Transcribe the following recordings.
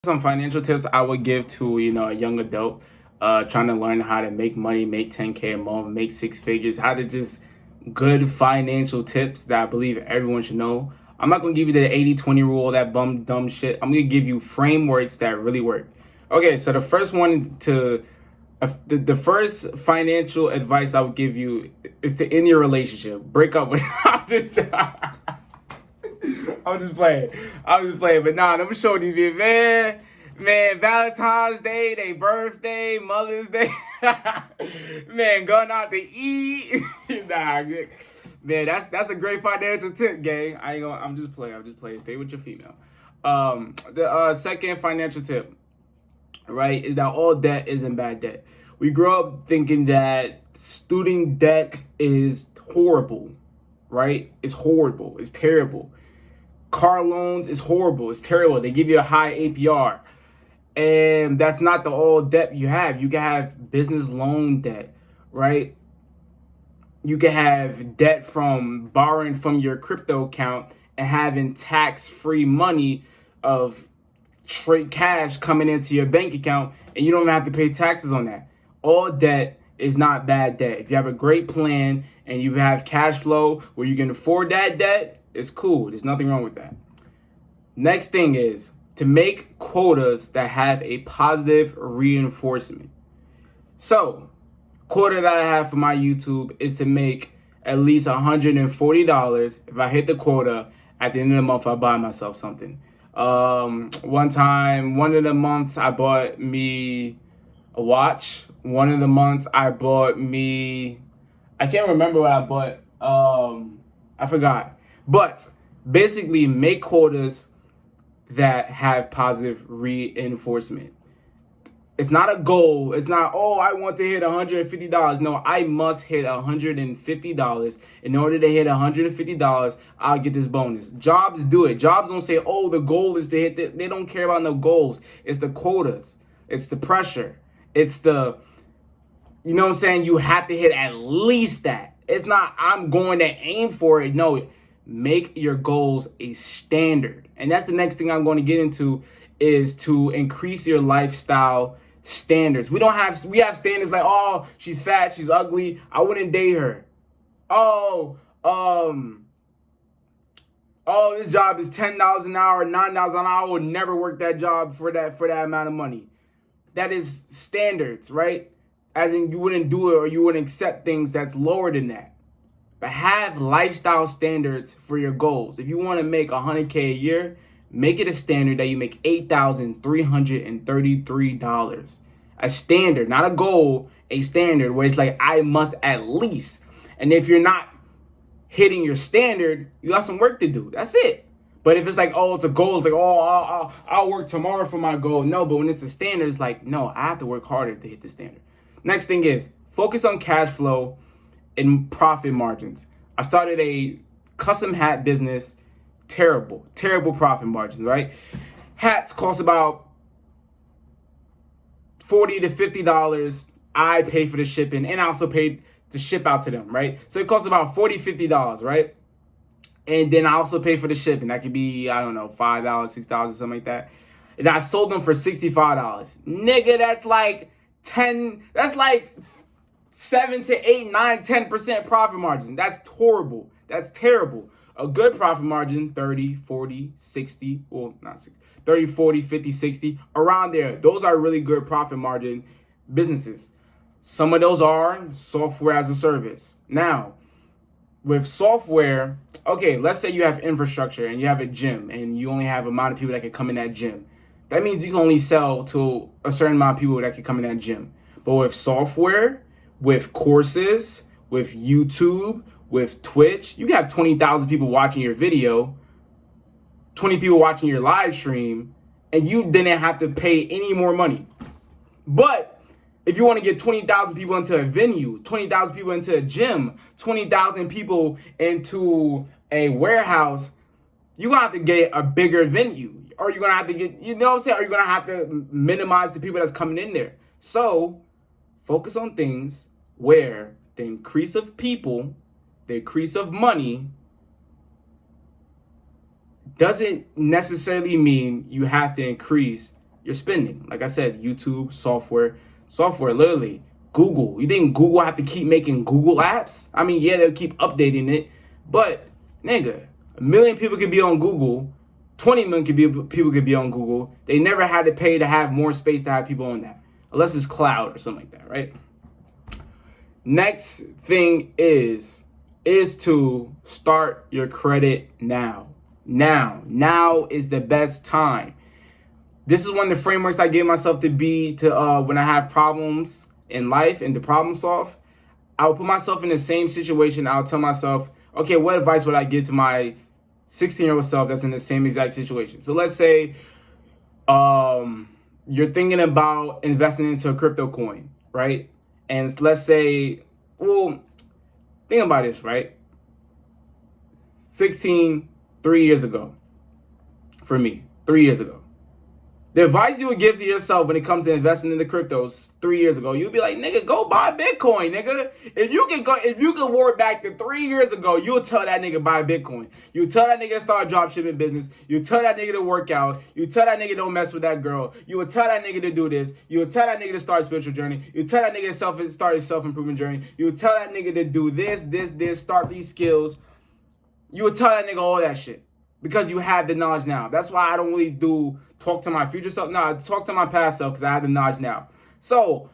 Some financial tips I would give to a young adult trying to learn how to make money, make 10K a month, make six figures, how to just good financial tips that I believe everyone should know. I'm not going to give you the 80-20 rule, that dumb shit. I'm going to give you frameworks that really work. Okay, so the first one the first financial advice I would give you is to end your relationship. Break up with I'm just playing. But nah, let me show these people, man. Man, Valentine's Day, they birthday, Mother's Day. Man, going out to eat. Nah, man, that's a great financial tip, gang. I'm just playing. Stay with your female. The second financial tip, right, is that all debt isn't bad debt. We grow up thinking that student debt is horrible, right? It's horrible. It's terrible. Car loans is horrible. It's terrible. They give you a high APR. And that's not the all debt you have. You can have business loan debt, right? You can have debt from borrowing from your crypto account and having tax-free money of straight cash coming into your bank account, and you don't even have to pay taxes on that. All debt is not bad debt. If you have a great plan and you have cash flow where you can afford that debt, it's cool. There's nothing wrong with that. Next thing is to make quotas that have a positive reinforcement. So, quota that I have for my YouTube is to make at least $140. If I hit the quota, at the end of the month, I buy myself something. One of the months I bought me a watch. One of the months I bought me, I can't remember what I bought. I forgot. But basically, make quotas that have positive reinforcement. It's not a goal. It's not, I want to hit $150. No, I must hit $150. In order to hit $150, I'll get this bonus. Jobs do it. Jobs don't say, the goal is to hit this. They don't care about no goals. It's the quotas. It's the pressure. It's the, you know what I'm saying? You have to hit at least that. It's not, I'm going to aim for it. No, make your goals a standard. And that's the next thing I'm going to get into, is to increase your lifestyle standards. We have standards like, she's fat, she's ugly, I wouldn't date her. This job is $10 an hour, $9 an hour, I would never work that job for that amount of money. That is standards, right? As in, you wouldn't do it, or you wouldn't accept things that's lower than that. But have lifestyle standards for your goals. If you want to make $100K a year, make it a standard that you make $8,333. A standard, not a goal, a standard where it's like, I must at least. And if you're not hitting your standard, you got some work to do. That's it. But if it's like, it's a goal, it's like, I'll work tomorrow for my goal. No, but when it's a standard, it's like, no, I have to work harder to hit the standard. Next thing is, focus on cash flow and profit margins. I started a custom hat business. Terrible profit margins, right? Hats cost about $40 to $50. I pay for the shipping, and I also pay to ship out to them, right? So it costs about $40, $50, right? And then I also pay for the shipping. That could be, I don't know, $5, $6, or something like that. And I sold them for $65. Nigga, that's like 7 to 8, 9, 10% profit margins. That's horrible. That's terrible. A good profit margin, 30, 40, 60, well, not 60, 30, 40, 50, 60, around there. Those are really good profit margin businesses. Some of those are software as a service. Now, with software, okay, let's say you have infrastructure and you have a gym and you only have an amount of people that can come in that gym. That means you can only sell to a certain amount of people that can come in that gym. But with software, with courses, with YouTube, with Twitch, you can have 20,000 people watching your video, 20 people watching your live stream, and you didn't have to pay any more money. But if you want to get 20,000 people into a venue, 20,000 people into a gym, 20,000 people into a warehouse, you're going to have to get a bigger venue. Or you're going to have to get, you know what I'm saying? Or you're going to have to minimize the people that's coming in there. So focus on things where the increase of people, the increase of money doesn't necessarily mean you have to increase You're spending. Like I said, YouTube, software, literally. Google. You think Google have to keep making Google apps? I mean, yeah, they'll keep updating it, but nigga, 1 million people could be on Google, 20 million people could be on Google. They never had to pay to have more space to have people on that, unless it's cloud or something like that, right? Next thing is to start your credit now. Now is the best time. This is one of the frameworks I gave myself to when I have problems in life and to problem solve. I'll put myself in the same situation. I'll tell myself, okay, what advice would I give to my 16-year-old self that's in the same exact situation? So let's say you're thinking about investing into a crypto coin, right? And let's say, well, think about this, right? 3 years ago, for me, 3 years ago. The advice you would give to yourself when it comes to investing in the cryptos 3 years ago, you'd be like, nigga, go buy Bitcoin, nigga. If you can work back to 3 years ago, you'll tell that nigga buy Bitcoin. You tell that nigga to start a drop shipping business. You tell that nigga to work out. You tell that nigga don't mess with that girl. You would tell that nigga to do this. You would tell that nigga to start a spiritual journey. You tell that nigga to start a self-improvement journey. You would tell that nigga to do this, start these skills. You would tell that nigga all that shit because you have the knowledge now. That's why I don't really talk to my future self. No, I talk to my past self because I have the knowledge now. So,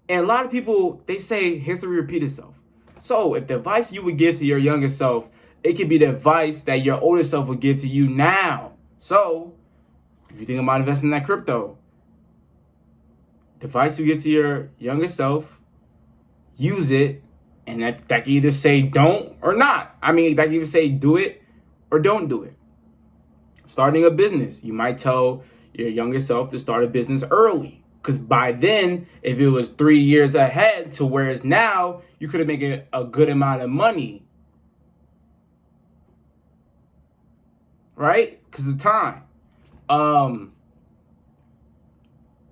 and a lot of people, they say history repeat itself. So if the advice you would give to your younger self, it could be the advice that your older self would give to you now. So if you think about investing in that crypto, the advice you give to your younger self, use it. And that can either say don't or not. I mean, that can either say do it or don't do it. Starting a business, you might tell your younger self to start a business early. Because by then, if it was 3 years ahead to where it's now, you could have made a good amount of money. Right? Because of the time.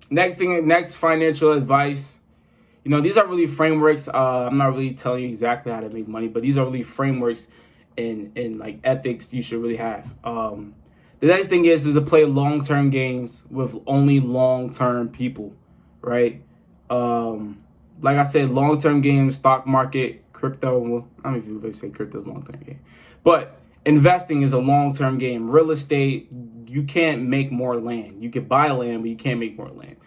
Next financial advice. You know, these are really frameworks. I'm not really telling you exactly how to make money, but these are really frameworks and like ethics you should really have. The next thing is to play long-term games with only long-term people, right? Like I said, long-term games, stock market, crypto. Well, I don't know if you say crypto is a long-term game, but investing is a long-term game. Real estate, you can't make more land. You can buy land, but you can't make more land.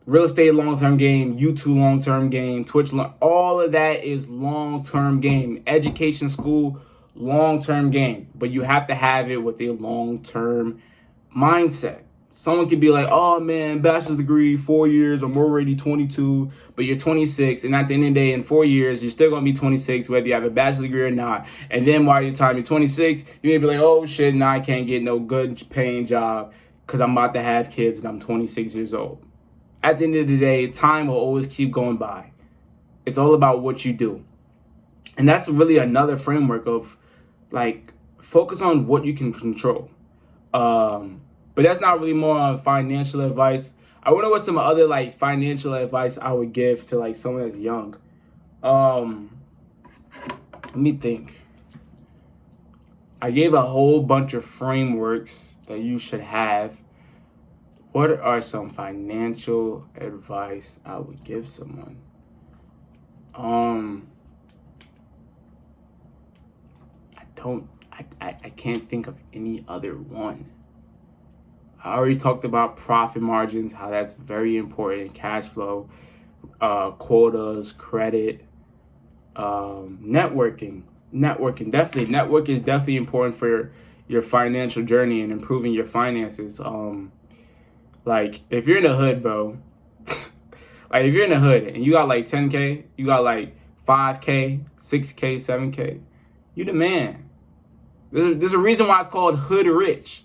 Real estate, long-term game. YouTube, long-term game. Twitch, all of that is long-term game. Education, school, long-term game. But you have to have it with a long-term mindset. Someone could be like, oh man, bachelor's degree, 4 years, I'm already 22, but you're 26, and at the end of the day, in 4 years, you're still gonna be 26, whether you have a bachelor's degree or not. And then while you're 26, you may be like, oh shit, now I can't get no good paying job because I'm about to have kids and I'm 26 years old. At the end of the day, time will always keep going by. It's all about what you do. And that's really another framework of, like, focus on what you can control. But that's not really more on financial advice. I wonder what some other, like, financial advice I would give to, like, someone that's young. Let me think. I gave a whole bunch of frameworks that you should have. What are some financial advice I would give someone? I can't think of any other one. I already talked about profit margins, how that's very important in cash flow, quotas, credit, networking. Network is definitely important for your financial journey and improving your finances. Like, if you're in the hood, bro, like, if you're in the hood and you got, like, 10K, you got, like, 5K, 6K, 7K, you the man. There's a reason why it's called hood rich.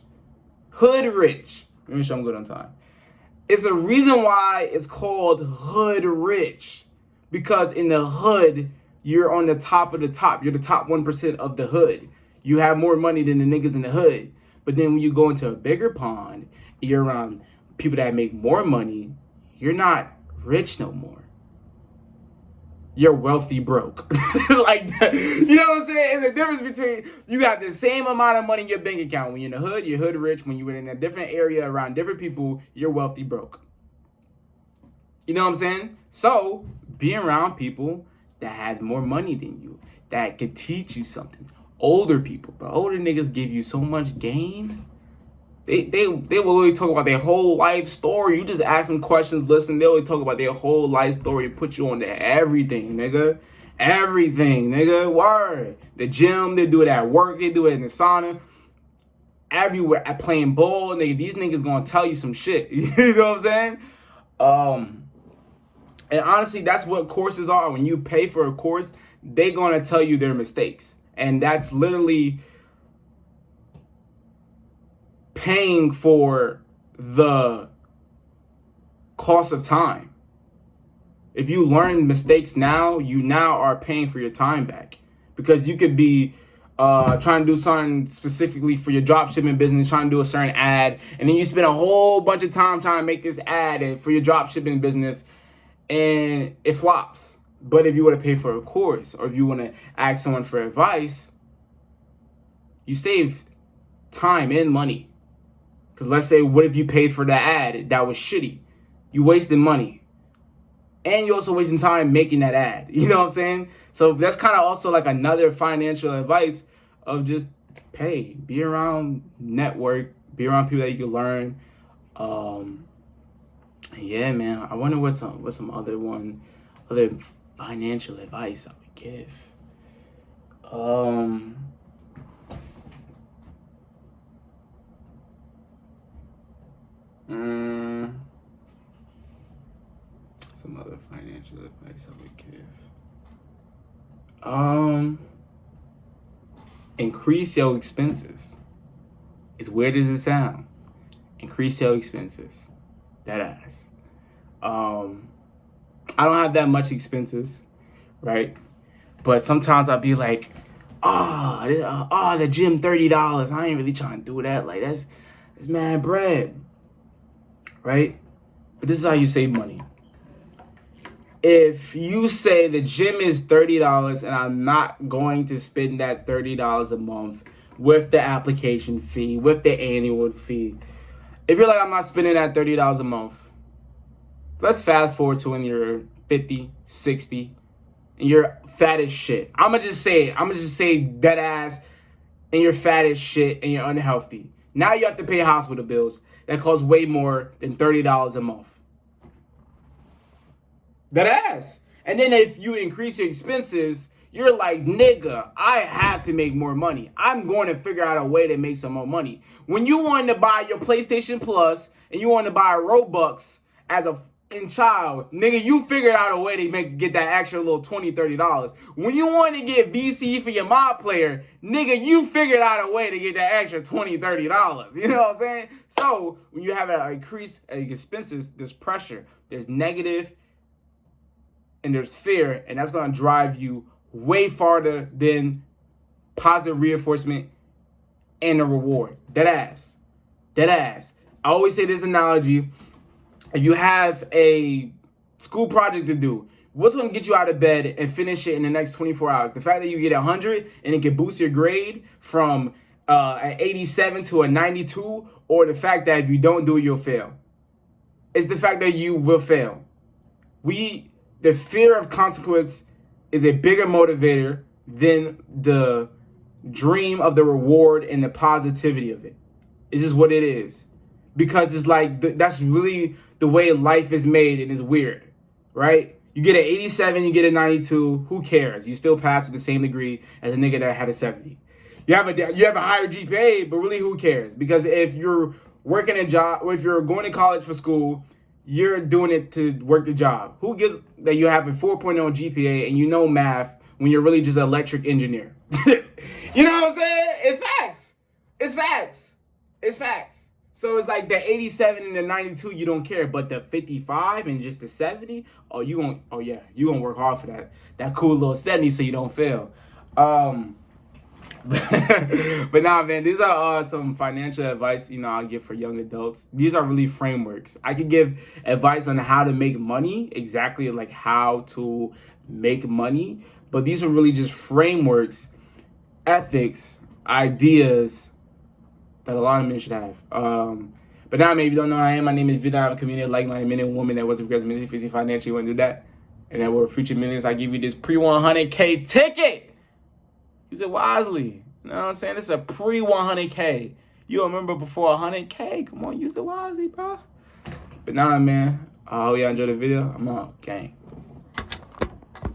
Hood rich. Let me show I'm good on time. It's a reason why it's called hood rich. Because in the hood, you're on the top of the top. You're the top 1% of the hood. You have more money than the niggas in the hood. But then when you go into a bigger pond, you're around people that make more money, you're not rich no more. you're wealthy broke. Like, you know what I'm saying? It's a difference between you got the same amount of money in your bank account. When you're in the hood, you're hood rich. When you're in a different area around different people, you're wealthy broke. You know what I'm saying? So, be around people that has more money than you, that can teach you something. Older people, but older niggas give you so much game. They will really talk about their whole life story. You just ask them questions, listen, they'll talk about their whole life story and put you on to everything, nigga. Everything, nigga. Word. The gym, they do it at work, they do it in the sauna. Everywhere. At playing ball, nigga, these niggas gonna tell you some shit. You know what I'm saying? And honestly, that's what courses are. When you pay for a course, they gonna tell you their mistakes. And that's literally paying for the cost of time. If you learn mistakes now, you now are paying for your time back. Because you could be trying to do something specifically for your dropshipping business, trying to do a certain ad, and then you spend a whole bunch of time trying to make this ad for your dropshipping business, and it flops. But if you want to pay for a course, or if you want to ask someone for advice, you save time and money. Because let's say, what if you paid for the ad that was shitty? You wasted money. And you're also wasting time making that ad. You know what I'm saying? So that's kind of also like another financial advice of just pay. Be around network. Be around people that you can learn. Yeah, man. I wonder what some other financial advice I would give. Some other financial advice I would give. Increase your expenses. As weird as it sounds, increase your expenses. That ass. I don't have that much expenses, right? But sometimes I'll be like, the gym $30. I ain't really trying to do that. Like that's mad bread, right? But this is how you save money. If you say the gym is $30 and I'm not going to spend that $30 a month with the application fee, with the annual fee, if you're like, I'm not spending that $30 a month, let's fast forward to when you're 50, 60, and you're fat as shit. I'm going to just say dead ass, and you're fat as shit and you're unhealthy. Now you have to pay hospital bills that cost way more than $30 a month. That ass. And then if you increase your expenses, you're like, nigga, I have to make more money. I'm going to figure out a way to make some more money. When you wanted to buy your PlayStation Plus and you wanted to buy Robux as a child, nigga, you figured out a way to get that extra little $20, $30. When you wanted to get VC for your mod player, nigga, you figured out a way to get that extra $20, $30. You know what I'm saying? So when you have an increase in expenses, there's pressure, there's negative, and there's fear, and that's going to drive you way farther than positive reinforcement and a reward. Dead ass. I always say this analogy. If you have a school project to do, what's going to get you out of bed and finish it in the next 24 hours? The fact that you get 100 and it can boost your grade from an 87 to a 92, or the fact that if you don't do it, you'll fail? It's the fact that you will fail. The fear of consequence is a bigger motivator than the dream of the reward and the positivity of it. It's just what it is. Because it's like, that's really the way life is made, and it's weird, right? You get an 87, you get a 92, who cares? You still pass with the same degree as a nigga that had a 70. You have a higher GPA, but really who cares? Because if you're working a job, or if you're going to college for school, you're doing it to work the job. Who gives that you have a 4.0 GPA and you know math when you're really just an electric engineer? You know what I'm saying? It's facts. So it's like the 87 and the 92, you don't care. But the 55 and just the 70, you gonna work hard for that cool little 70 so you don't fail. But nah, man, these are some financial advice, I'll give for young adults. These are really frameworks. I could give advice on how to make money, exactly like how to make money, but these are really just frameworks, ethics, ideas that a lot of men should have. But now, maybe you don't know who I am. My name is Vida. I have a community of like-minded men and women that want to progress mentally, financially, want to do that. And that we're future millions. I give you this pre-100K ticket. Use it wisely. You know what I'm saying? It's a pre-100K. You remember before 100K? Come on, use it wisely, bro. But nah, man. I hope y'all enjoyed the video. I'm out. Gang.